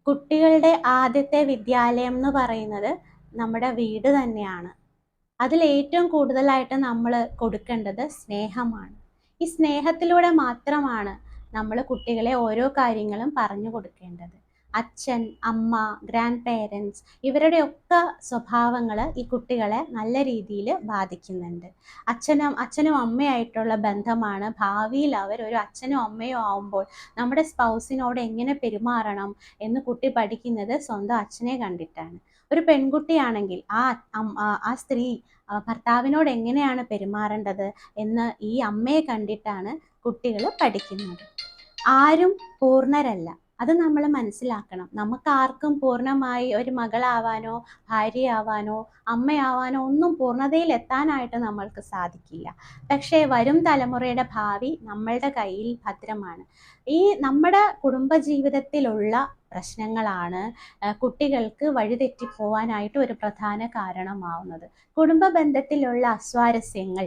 കുട്ടികളുടെ ആദ്യത്തെ വിദ്യാലയം എന്ന് പറയുന്നത് നമ്മുടെ വീട് തന്നെയാണ്. അതിൽ ഏറ്റവും കൂടുതലായിട്ട് നമ്മൾ കൊടുക്കേണ്ടത് സ്നേഹമാണ്. ഈ സ്നേഹത്തിലൂടെ മാത്രമാണ് നമ്മൾ കുട്ടികളെ ഓരോ കാര്യങ്ങളും പറഞ്ഞു കൊടുക്കേണ്ടത്. അച്ഛൻ, അമ്മ, ഗ്രാൻഡ് പേരൻസ് ഇവരുടെയൊക്കെ സ്വഭാവങ്ങൾ ഈ കുട്ടികളെ നല്ല രീതിയിൽ ബാധിക്കുന്നുണ്ട്. അച്ഛനും അമ്മയായിട്ടുള്ള ബന്ധമാണ് ഭാവിയിൽ അവർ ഒരു അച്ഛനും അമ്മയോ ആവുമ്പോൾ നമ്മുടെ സ്പൗസിനോട് എങ്ങനെ പെരുമാറണം എന്ന് കുട്ടി പഠിക്കുന്നത് സ്വന്തം അച്ഛനെ കണ്ടിട്ടാണ്. ഒരു പെൺകുട്ടിയാണെങ്കിൽ ആ സ്ത്രീ ഭർത്താവിനോട് എങ്ങനെയാണ് പെരുമാറേണ്ടത് എന്ന് ഈ അമ്മയെ കണ്ടിട്ടാണ് കുട്ടികൾ പഠിക്കുന്നത്. ആരും പൂർണ്ണരല്ല, അത് നമ്മൾ മനസ്സിലാക്കണം. നമുക്ക് ആർക്കും പൂർണ്ണമായി ഒരു മകളാവാനോ ഭാര്യയാവാനോ അമ്മയാവാനോ ഒന്നും പൂർണ്ണതയിൽ എത്താനായിട്ട് നമ്മൾക്ക് സാധിക്കില്ല. പക്ഷേ വരും തലമുറയുടെ ഭാവി നമ്മളുടെ കയ്യിൽ ഭദ്രമാണ്. ഈ നമ്മുടെ കുടുംബജീവിതത്തിലുള്ള പ്രശ്നങ്ങളാണ് കുട്ടികൾക്ക് വഴിതെറ്റിപ്പോവാനായിട്ട് ഒരു പ്രധാന കാരണമാവുന്നത്. കുടുംബ ബന്ധത്തിലുള്ള അസ്വാരസ്യങ്ങൾ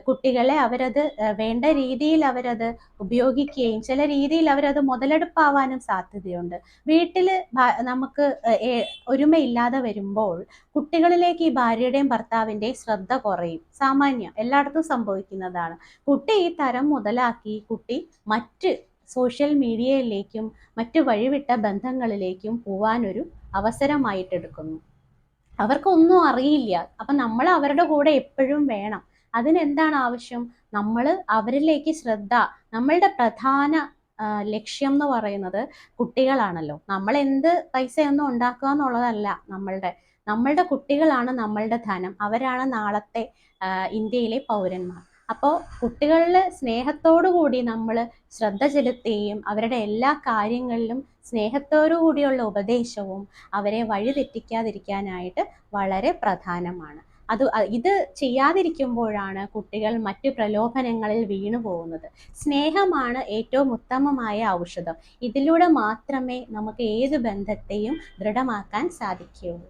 കുട്ടികളെ അവരത് വേണ്ട രീതിയിൽ അവരത് ഉപയോഗിക്കുകയും ചില രീതിയിൽ അവരത് മുതലെടുപ്പാവാനും സാധ്യതയുണ്ട്. വീട്ടിൽ നമുക്ക് ഒരുമയില്ലാതെ വരുമ്പോൾ കുട്ടികളിലേക്ക് ഈ ഭാര്യയുടെയും ഭർത്താവിൻ്റെയും ശ്രദ്ധ കുറയും. സാമാന്യം എല്ലായിടത്തും സംഭവിക്കുന്നതാണ്. കുട്ടി ഈ തരം മുതലാക്കി കുട്ടി മറ്റ് സോഷ്യൽ മീഡിയയിലേക്കും മറ്റു വഴിവിട്ട ബന്ധങ്ങളിലേക്കും പോവാനൊരു അവസരമായിട്ടെടുക്കുന്നു. അവർക്കൊന്നും അറിയില്ല. അപ്പം നമ്മൾ അവരുടെ കൂടെ എപ്പോഴും വേണം. അതിനെന്താണ് ആവശ്യം? നമ്മൾ അവരിലേക്ക് നമ്മളുടെ പ്രധാന ലക്ഷ്യം എന്ന് പറയുന്നത് കുട്ടികളാണല്ലോ. നമ്മൾ എന്ത് പൈസയൊന്നും ഉണ്ടാക്കുക എന്നുള്ളതല്ല നമ്മളുടെ കുട്ടികളാണ് നമ്മളുടെ ധനം. അവരാണ് നാളത്തെ ഇന്ത്യയിലെ പൗരന്മാർ. അപ്പോൾ കുട്ടികളിൽ സ്നേഹത്തോടു കൂടി നമ്മൾ ശ്രദ്ധ ചെലുത്തുകയും അവരുടെ എല്ലാ കാര്യങ്ങളിലും സ്നേഹത്തോടു കൂടിയുള്ള ഉപദേശവും അവരെ വഴിതെറ്റിക്കാതിരിക്കാനായിട്ട് വളരെ പ്രധാനമാണ്. ഇത് ചെയ്യാതിരിക്കുമ്പോഴാണ് കുട്ടികൾ മറ്റു പ്രലോഭനങ്ങളിൽ വീണു പോകുന്നത്. സ്നേഹമാണ് ഏറ്റവും ഉത്തമമായ ഔഷധം. ഇതിലൂടെ മാത്രമേ നമുക്ക് ഏത് ബന്ധത്തെയും ദൃഢമാക്കാൻ സാധിക്കുകയുള്ളൂ.